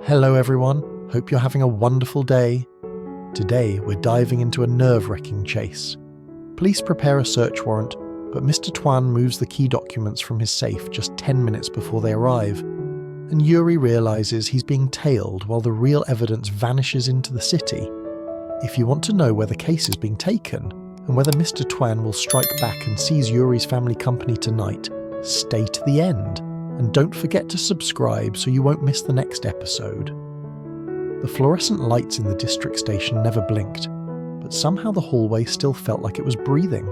Hello everyone, hope you're having a wonderful day. Today we're diving into a nerve-wracking chase. Police prepare a search warrant, but Mr. Twan moves the key documents from his safe just 10 minutes before they arrive, and Yuri realizes he's being tailed while the real evidence vanishes into the city. If you want to know where the case is being taken, and whether Mr. Twan will strike back and seize Yuri's family company tonight, stay to the end. And don't forget to subscribe so you won't miss the next episode. The fluorescent lights in the district station never blinked, but somehow the hallway still felt like it was breathing.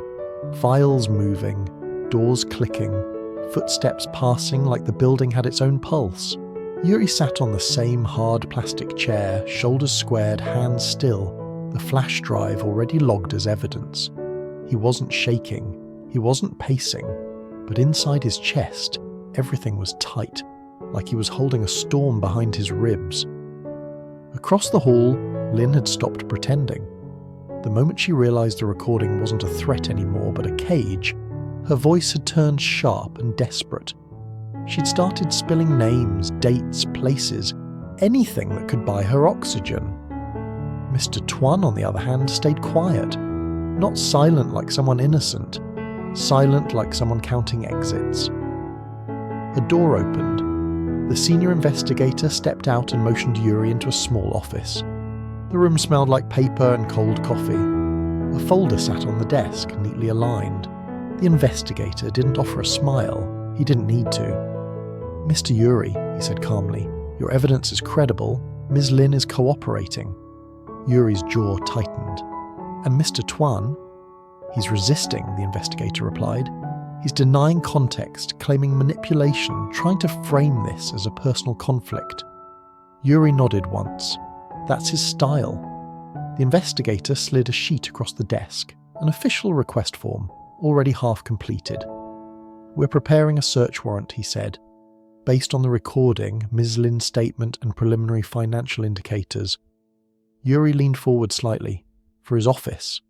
Files moving, doors clicking, footsteps passing like the building had its own pulse. Yuri sat on the same hard plastic chair, shoulders squared, hands still, the flash drive already logged as evidence. He wasn't shaking, he wasn't pacing, but inside his chest, everything was tight, like he was holding a storm behind his ribs. Across the hall, Lynn had stopped pretending. The moment she realized the recording wasn't a threat anymore but a cage, her voice had turned sharp and desperate. She'd started spilling names, dates, places, anything that could buy her oxygen. Mr. Twan, on the other hand, stayed quiet, not silent like someone innocent, silent like someone counting exits. A door opened. The senior investigator stepped out and motioned Yuri into a small office. The room smelled like paper and cold coffee. A folder sat on the desk, neatly aligned. The investigator didn't offer a smile. He didn't need to. "Mr. Yuri," he said calmly, "your evidence is credible. Ms. Lynn is cooperating." Yuri's jaw tightened. "And Mr. Twan?" "He's resisting," the investigator replied. "He's denying context, claiming manipulation, trying to frame this as a personal conflict." Yuri nodded once. That's his style. The investigator slid a sheet across the desk, an official request form, already half completed. "We're preparing a search warrant," he said. "Based on the recording, Ms. Lynn's statement and preliminary financial indicators." Yuri leaned forward slightly. "For his office.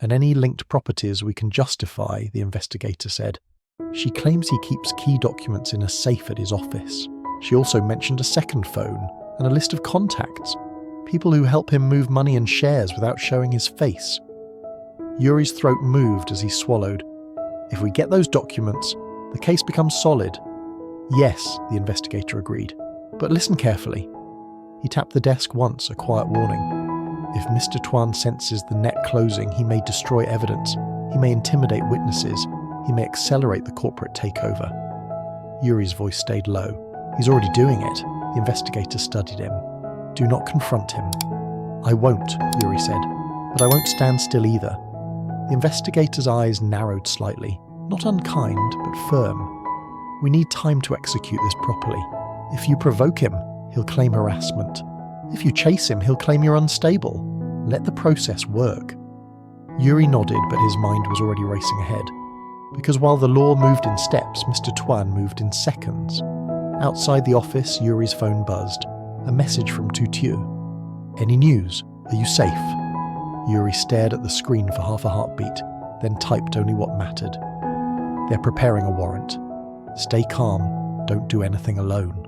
And any linked properties we can justify," the investigator said. "She claims he keeps key documents in a safe at his office. She also mentioned a second phone and a list of contacts, people who help him move money and shares without showing his face." Yuri's throat moved as he swallowed. "If we get those documents, the case becomes solid." "Yes," the investigator agreed. "But listen carefully." He tapped the desk once, a quiet warning. "If Mr. Twan senses the net closing, he may destroy evidence, he may intimidate witnesses, he may accelerate the corporate takeover." Yuri's voice stayed low. "He's already doing it." The investigator studied him. "Do not confront him." "I won't," Yuri said, "but I won't stand still either." The investigator's eyes narrowed slightly, not unkind, but firm. "We need time to execute this properly. If you provoke him, he'll claim harassment. If you chase him, he'll claim you're unstable. Let the process work." Yuri nodded, but his mind was already racing ahead. Because while the law moved in steps, Mr. Twan moved in seconds. Outside the office, Yuri's phone buzzed. A message from Tu Tieu. "Any news? Are you safe?" Yuri stared at the screen for half a heartbeat, then typed only what mattered. "They're preparing a warrant. Stay calm. Don't do anything alone."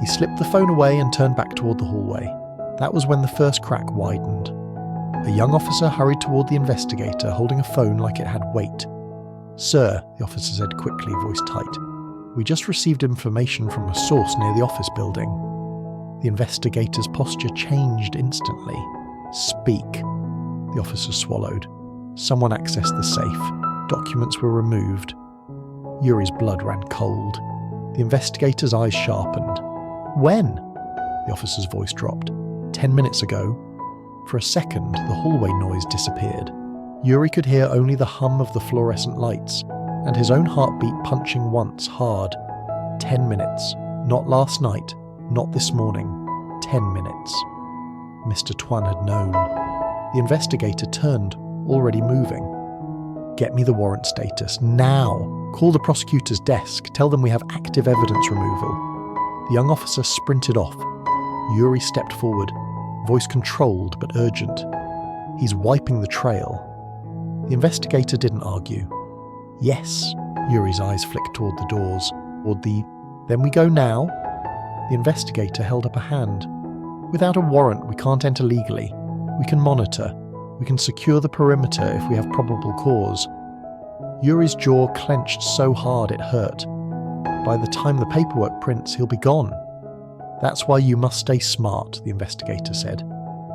He slipped the phone away and turned back toward the hallway. That was when the first crack widened. A young officer hurried toward the investigator, holding a phone like it had weight. "Sir," the officer said quickly, voice tight, "we just received information from a source near the office building." The investigator's posture changed instantly. "Speak." The officer swallowed. "Someone accessed the safe. Documents were removed." Yuri's blood ran cold. The investigator's eyes sharpened. "When?" The officer's voice dropped. 10 minutes ago." For a second, the hallway noise disappeared. Yuri could hear only the hum of the fluorescent lights, and his own heartbeat punching once hard. 10 minutes. Not last night. Not this morning. 10 minutes. Mr. Twan had known. The investigator turned, already moving. "Get me the warrant status. Now! Call the prosecutor's desk. Tell them we have active evidence removal." The young officer sprinted off. Yuri stepped forward, voice controlled but urgent. "He's wiping the trail." The investigator didn't argue. "Yes." Yuri's eyes flicked toward the doors. "Then we go now?" The investigator held up a hand. "Without a warrant, we can't enter legally. We can monitor. We can secure the perimeter if we have probable cause." Yuri's jaw clenched so hard it hurt. "By the time the paperwork prints, he'll be gone." "That's why you must stay smart," the investigator said.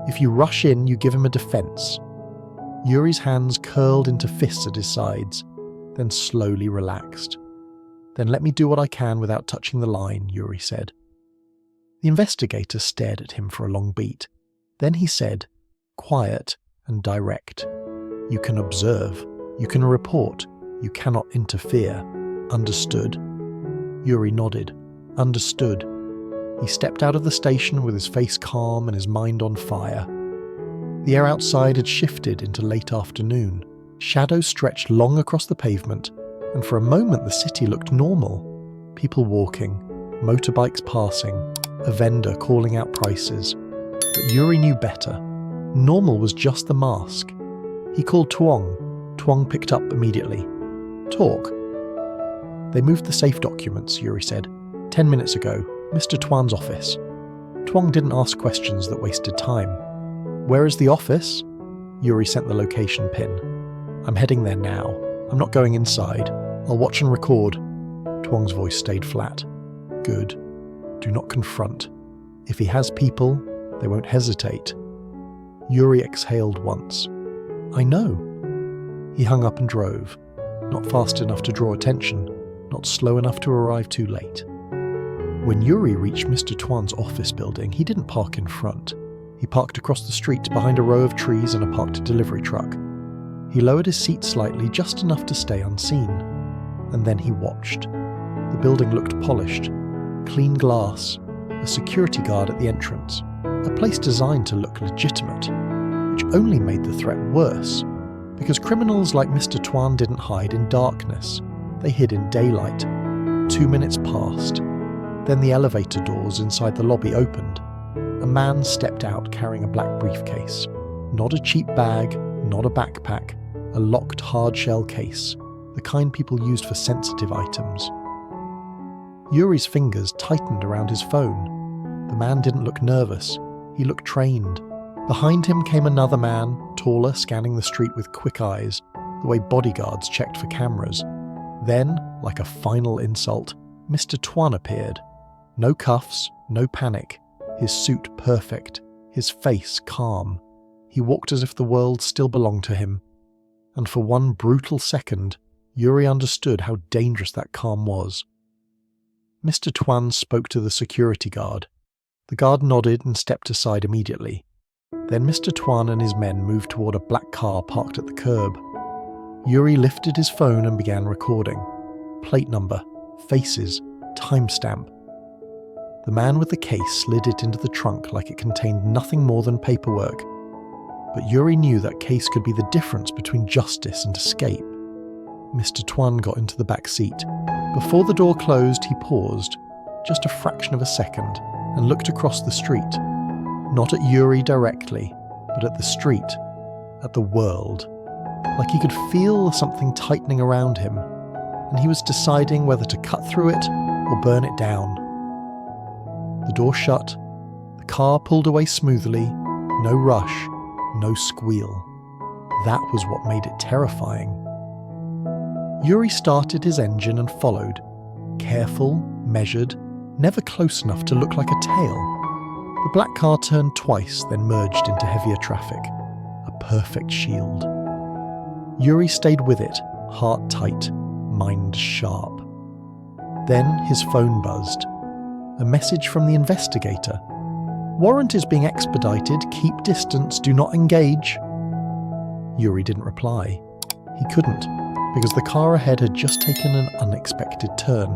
"If you rush in, you give him a defense." Yuri's hands curled into fists at his sides, then slowly relaxed. "Then let me do what I can without touching the line," Yuri said. The investigator stared at him for a long beat. Then he said, quiet and direct, "You can observe. You can report. You cannot interfere. Understood?" Yuri nodded. Understood. He stepped out of the station with his face calm and his mind on fire. The air outside had shifted into late afternoon. Shadows stretched long across the pavement, and for a moment the city looked normal. People walking, motorbikes passing, a vendor calling out prices. But Yuri knew better. Normal was just the mask. He called Tuan. Tuan picked up immediately. "Talk." "They moved the safe documents," Yuri said. 10 minutes ago, Mr. Twan's office." Tuan didn't ask questions that wasted time. "Where is the office?" Yuri sent the location pin. "I'm heading there now. I'm not going inside. I'll watch and record." Tuan's voice stayed flat. "Good. Do not confront. If he has people, they won't hesitate." Yuri exhaled once. "I know." He hung up and drove. Not fast enough to draw attention, not slow enough to arrive too late. When Yuri reached Mr. Twan's office building, he didn't park in front. He parked across the street behind a row of trees and a parked delivery truck. He lowered his seat slightly, just enough to stay unseen. And then he watched. The building looked polished. Clean glass. A security guard at the entrance. A place designed to look legitimate, which only made the threat worse. Because criminals like Mr. Twan didn't hide in darkness. They hid in daylight. 2 minutes passed. Then the elevator doors inside the lobby opened. A man stepped out carrying a black briefcase. Not a cheap bag, not a backpack. A locked hard-shell case. The kind people used for sensitive items. Yuri's fingers tightened around his phone. The man didn't look nervous. He looked trained. Behind him came another man, taller, scanning the street with quick eyes, the way bodyguards checked for cameras. Then, like a final insult, Mr. Twan appeared. No cuffs, no panic. His suit perfect. His face calm. He walked as if the world still belonged to him. And for one brutal second, Yuri understood how dangerous that calm was. Mr. Twan spoke to the security guard. The guard nodded and stepped aside immediately. Then Mr. Twan and his men moved toward a black car parked at the curb. Yuri lifted his phone and began recording. Plate number, faces, timestamp. The man with the case slid it into the trunk like it contained nothing more than paperwork. But Yuri knew that case could be the difference between justice and escape. Mr. Twan got into the back seat. Before the door closed, he paused, just a fraction of a second, and looked across the street. Not at Yuri directly, but at the street, at the world. Like he could feel something tightening around him, and he was deciding whether to cut through it or burn it down. The door shut, the car pulled away smoothly, no rush, no squeal. That was what made it terrifying. Yuri started his engine and followed, careful, measured, never close enough to look like a tail. The black car turned twice, then merged into heavier traffic. A perfect shield. Yuri stayed with it, heart tight, mind sharp. Then his phone buzzed. A message from the investigator. "Warrant is being expedited. Keep distance. Do not engage." Yuri didn't reply. He couldn't, because the car ahead had just taken an unexpected turn,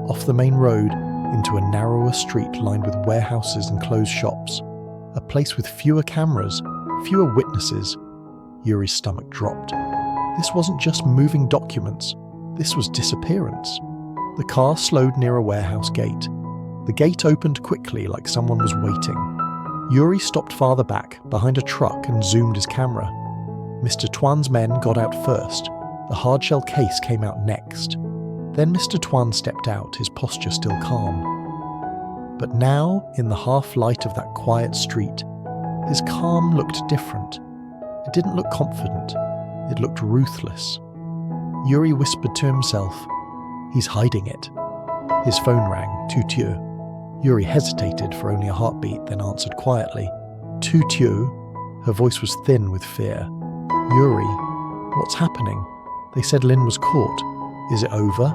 off the main road, into a narrower street lined with warehouses and closed shops. A place with fewer cameras, fewer witnesses. Yuri's stomach dropped. This wasn't just moving documents. This was disappearance. The car slowed near a warehouse gate. The gate opened quickly like someone was waiting. Yuri stopped farther back, behind a truck, and zoomed his camera. Mr. Twan's men got out first. The hardshell case came out next. Then Mr. Twan stepped out, his posture still calm. But now, in the half-light of that quiet street, his calm looked different. It didn't look confident. It looked ruthless. Yuri whispered to himself, "He's hiding it." His phone rang, Tu Tieu. Yuri hesitated for only a heartbeat, then answered quietly. Tu Tieu. Her voice was thin with fear. "Yuri, what's happening? They said Lin was caught. Is it over?"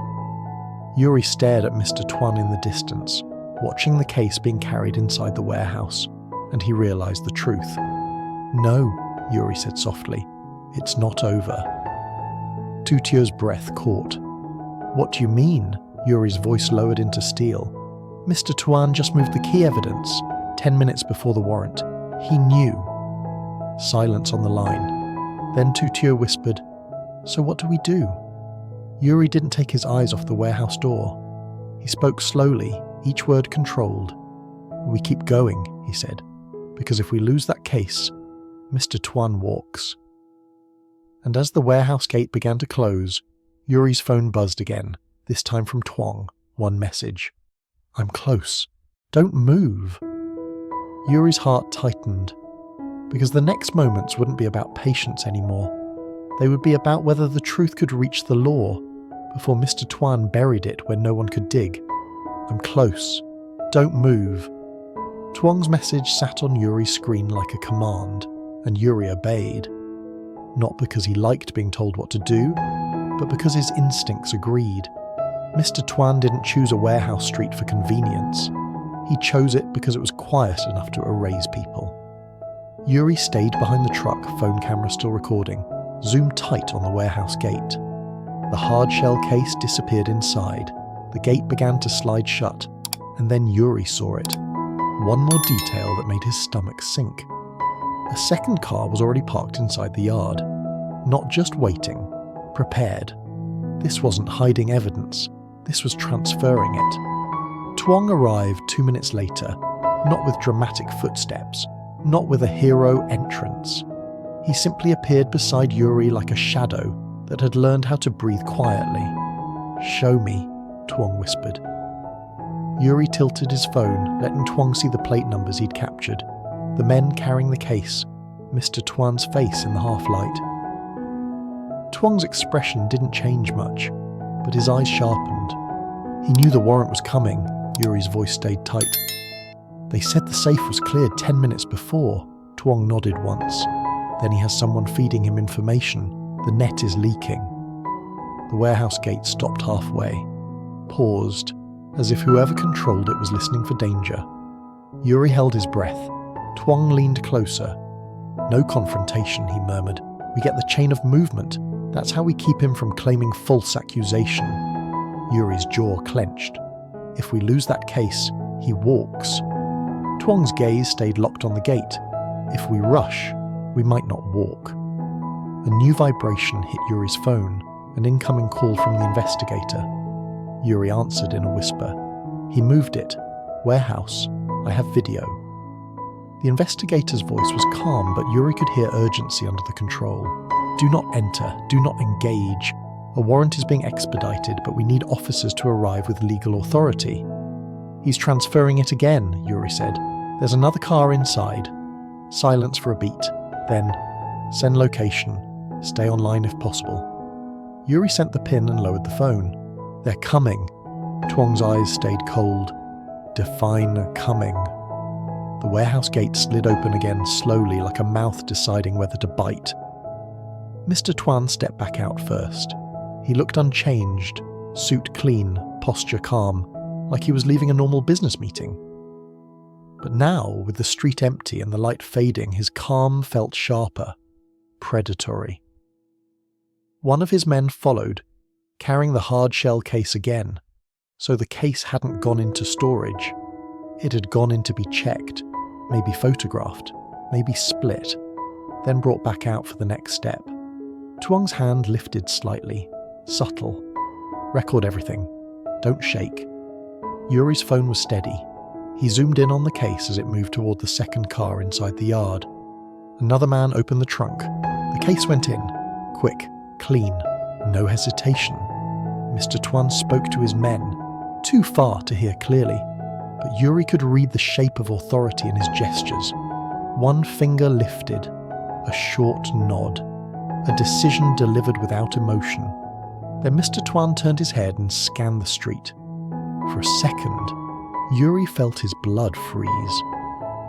Yuri stared at Mr. Twan in the distance, watching the case being carried inside the warehouse, and he realized the truth. "No," Yuri said softly. "It's not over." Tu Tieu's breath caught. "What do you mean?" Yuri's voice lowered into steel. "Mr. Tuan just moved the key evidence 10 minutes before the warrant. He knew." Silence on the line. Then Tu Tieu whispered, "So what do we do?" Yuri didn't take his eyes off the warehouse door. He spoke slowly, each word controlled. "We keep going," he said, "because if we lose that case, Mr. Twan walks." And as the warehouse gate began to close, Yuri's phone buzzed again, this time from Twan, one message. "I'm close. Don't move." Yuri's heart tightened, because the next moments wouldn't be about patience anymore. They would be about whether the truth could reach the law before Mr. Twan buried it where no one could dig. "I'm close. Don't move." Twan's message sat on Yuri's screen like a command, and Yuri obeyed. Not because he liked being told what to do, but because his instincts agreed. Mr. Twan didn't choose a warehouse street for convenience. He chose it because it was quiet enough to erase people. Yuri stayed behind the truck, phone camera still recording, zoomed tight on the warehouse gate. The hard-shell case disappeared inside. The gate began to slide shut, and then Yuri saw it. One more detail that made his stomach sink. A second car was already parked inside the yard. Not just waiting, prepared. This wasn't hiding evidence, this was transferring it. Twan arrived 2 minutes later, not with dramatic footsteps, not with a hero entrance. He simply appeared beside Yuri like a shadow that had learned how to breathe quietly. "Show me," Twan whispered. Yuri tilted his phone, letting Twan see the plate numbers he'd captured. The men carrying the case, Mr. Twan's face in the half-light. Twan's expression didn't change much, but his eyes sharpened. He knew the warrant was coming. Yuri's voice stayed tight. "They said the safe was cleared 10 minutes before." Twan nodded once. "Then he has someone feeding him information. The net is leaking." The warehouse gate stopped halfway, paused, as if whoever controlled it was listening for danger. Yuri held his breath. Twan leaned closer. "No confrontation," he murmured. "We get the chain of movement. That's how we keep him from claiming false accusation." Yuri's jaw clenched. "If we lose that case, he walks." Twan's gaze stayed locked on the gate. "If we rush, we might not walk." A new vibration hit Yuri's phone, an incoming call from the investigator. Yuri answered in a whisper. He moved it. "Warehouse. I have video." The investigator's voice was calm, but Yuri could hear urgency under the control. "Do not enter. Do not engage. A warrant is being expedited, but we need officers to arrive with legal authority." "He's transferring it again," Yuri said. "There's another car inside." Silence for a beat. Then, "Send location. Stay online if possible." Yuri sent the pin and lowered the phone. "They're coming." Twan's eyes stayed cold. "Define coming." The warehouse gate slid open again slowly, like a mouth deciding whether to bite. Mr. Twan stepped back out first. He looked unchanged, suit clean, posture calm, like he was leaving a normal business meeting. But now, with the street empty and the light fading, his calm felt sharper, predatory. One of his men followed, carrying the hard-shell case again, so the case hadn't gone into storage. It had gone in to be checked, maybe photographed, maybe split, then brought back out for the next step. Twan's hand lifted slightly, subtle. "Record everything. Don't shake." Yuri's phone was steady. He zoomed in on the case as it moved toward the second car inside the yard. Another man opened the trunk. The case went in. Quick, clean, no hesitation. Mr. Twan spoke to his men, too far to hear clearly. but Yuri could read the shape of authority in his gestures. One finger lifted, a short nod, a decision delivered without emotion. Then Mr. Twan turned his head and scanned the street. For a second, Yuri felt his blood freeze,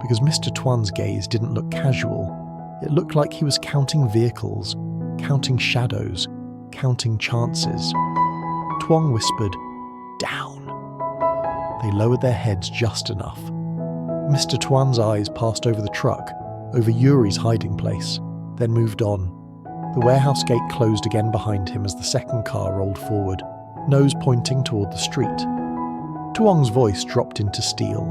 because Mr. Twan's gaze didn't look casual. It looked like he was counting vehicles, counting shadows, counting chances. Twan whispered, "Down." They lowered their heads just enough. Mr. Twan's eyes passed over the truck, over Yuri's hiding place, then moved on. The warehouse gate closed again behind him as the second car rolled forward, nose pointing toward the street. Tuan's voice dropped into steel.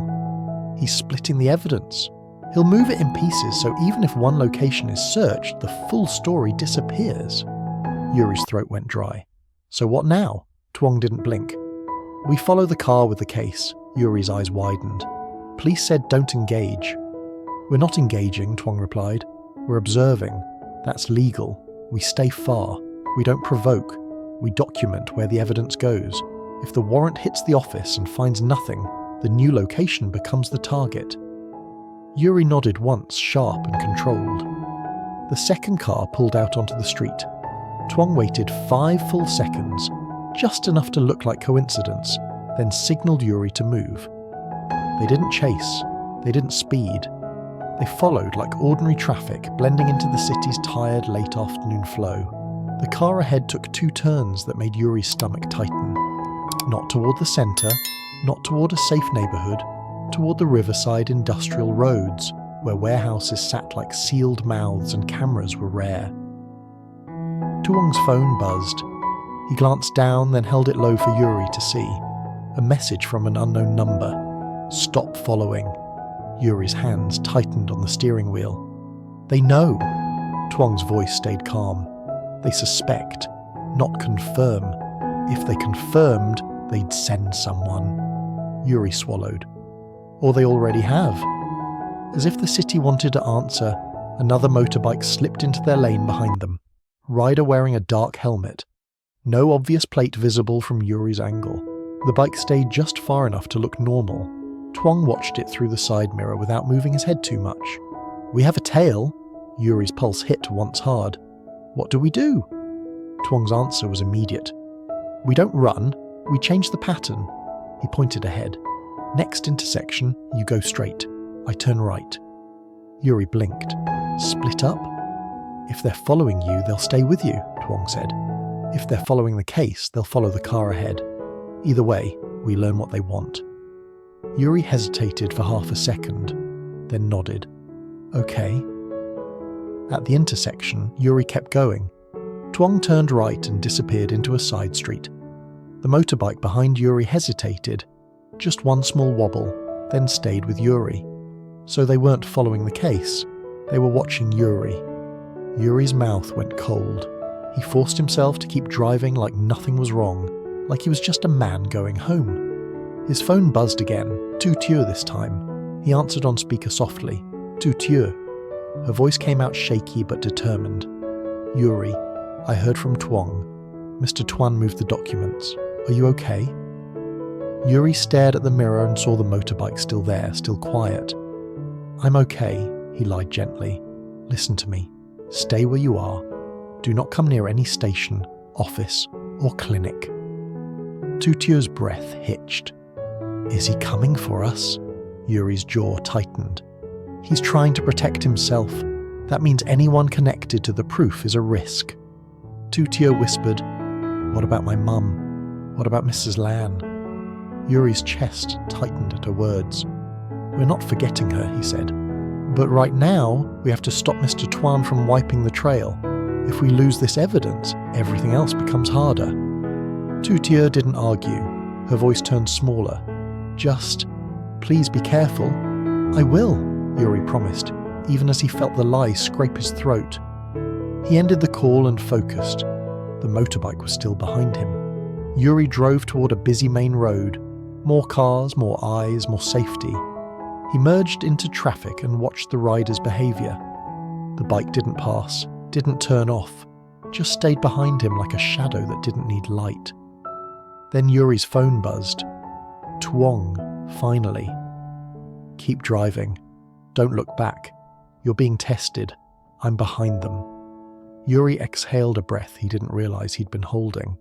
"He's splitting the evidence. He'll move it in pieces so even if one location is searched, the full story disappears." Yuri's throat went dry. "So what now?" Tuan didn't blink. "We follow the car with the case." Yuri's eyes widened. "Police said don't engage." "We're not engaging," Tuan replied. "We're observing. That's legal. We stay far. We don't provoke. We document where the evidence goes. If the warrant hits the office and finds nothing, the new location becomes the target." Yuri nodded once, sharp and controlled. The second car pulled out onto the street. Tuan waited 5 full seconds, just enough to look like coincidence, then signalled Yuri to move. They didn't chase. They didn't speed. They followed like ordinary traffic, blending into the city's tired late afternoon flow. The car ahead took 2 turns that made Yuri's stomach tighten. Not toward the centre, not toward a safe neighbourhood, toward the riverside industrial roads, where warehouses sat like sealed mouths and cameras were rare. Tuan's phone buzzed. He glanced down, then held it low for Yuri to see. A message from an unknown number. "Stop following." Yuri's hands tightened on the steering wheel. "They know." Tuan's voice stayed calm. "They suspect, not confirm. If they confirmed, they'd send someone." Yuri swallowed. "Or they already have." As if the city wanted to answer, another motorbike slipped into their lane behind them. Rider wearing a dark helmet. No obvious plate visible from Yuri's angle. The bike stayed just far enough to look normal. Tuan watched it through the side mirror without moving his head too much. "We have a tail." Yuri's pulse hit once hard. "What do we do?" Tuan's answer was immediate. "We don't run, we change the pattern." He pointed ahead. "Next intersection, you go straight. I turn right." Yuri blinked. "Split up?" "If they're following you, they'll stay with you," Tuan said. "If they're following the case, they'll follow the car ahead. Either way, we learn what they want." Yuri hesitated for half a second, then nodded. "Okay." At the intersection, Yuri kept going. Tuan turned right and disappeared into a side street. The motorbike behind Yuri hesitated, just one small wobble, then stayed with Yuri. So they weren't following the case, they were watching Yuri. Yuri's mouth went cold. He forced himself to keep driving like nothing was wrong, like he was just a man going home. His phone buzzed again, Tu Tieu this time. He answered on speaker softly, "Tu Tieu." Her voice came out shaky but determined. "Yuri, I heard from Tuan. Mr. Twan moved the documents. Are you okay?" Yuri stared at the mirror and saw the motorbike still there, still quiet. "I'm okay," he lied gently. "Listen to me. Stay where you are. Do not come near any station, office, or clinic." Tu Tieu's breath hitched. "Is he coming for us?" Yuri's jaw tightened. "He's trying to protect himself. That means anyone connected to the proof is a risk." Tu Tieu whispered, "What about my mum? What about Mrs. Lan?" Yuri's chest tightened at her words. "We're not forgetting her," he said. "But right now, we have to stop Mr. Twan from wiping the trail. If we lose this evidence, everything else becomes harder." Tu Tieu didn't argue. Her voice turned smaller. "Just, please be careful." "I will," Yuri promised, even as he felt the lie scrape his throat. He ended the call and focused. The motorbike was still behind him. Yuri drove toward a busy main road. More cars, more eyes, more safety. He merged into traffic and watched the rider's behaviour. The bike didn't pass, didn't turn off, just stayed behind him like a shadow that didn't need light. Then Yuri's phone buzzed. Tuan Finally. Keep driving. Don't look back. You're being tested. I'm behind them. Yuri exhaled a breath he didn't realize he'd been holding.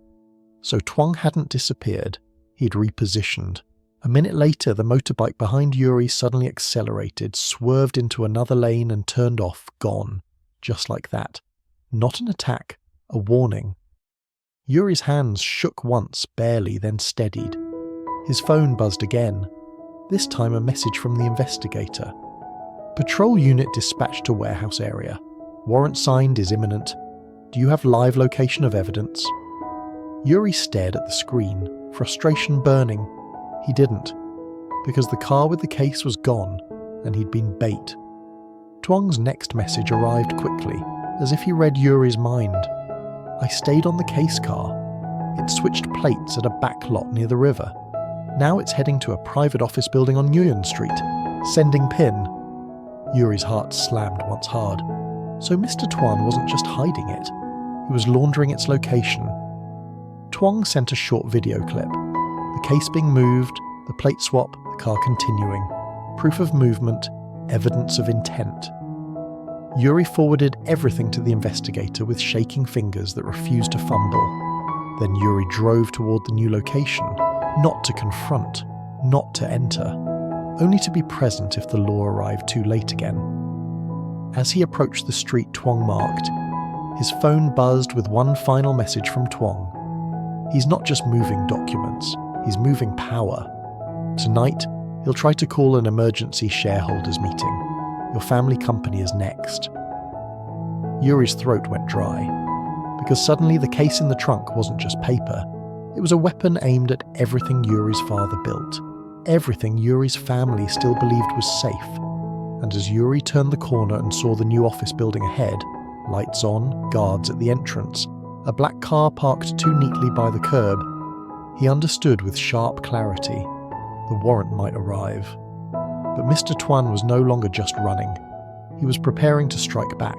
So Twan hadn't disappeared. He'd repositioned. A minute later, the motorbike behind Yuri suddenly accelerated, swerved into another lane and turned off, gone. Just like that. Not an attack, a warning. Yuri's hands shook once, barely, then steadied. His phone buzzed again. This time a message from the investigator. Patrol unit dispatched to warehouse area. Warrant signed is imminent. Do you have live location of evidence? Yuri stared at the screen, frustration burning. He didn't, because the car with the case was gone, and he'd been bait. Tuan's next message arrived quickly, as if he read Yuri's mind. I stayed on the case car. It switched plates at a back lot near the river. Now it's heading to a private office building on Nguyen Street. Sending pin. Yuri's heart slammed once hard. So Mr. Twan wasn't just hiding it. He was laundering its location. Tuan sent a short video clip. The case being moved, the plate swap, the car continuing. Proof of movement, evidence of intent. Yuri forwarded everything to the investigator with shaking fingers that refused to fumble. Then Yuri drove toward the new location, not to confront, not to enter, only to be present if the law arrived too late again. As he approached the street Tuan marked, his phone buzzed with one final message from Tuan. He's not just moving documents, he's moving power. Tonight, he'll try to call an emergency shareholders meeting. Your family company is next. Yuri's throat went dry, because suddenly the case in the trunk wasn't just paper. It was a weapon aimed at everything Yuri's father built, everything Yuri's family still believed was safe. And as Yuri turned the corner and saw the new office building ahead, lights on, guards at the entrance, a black car parked too neatly by the curb, he understood with sharp clarity the warrant might arrive. But Mr. Twan was no longer just running. He was preparing to strike back.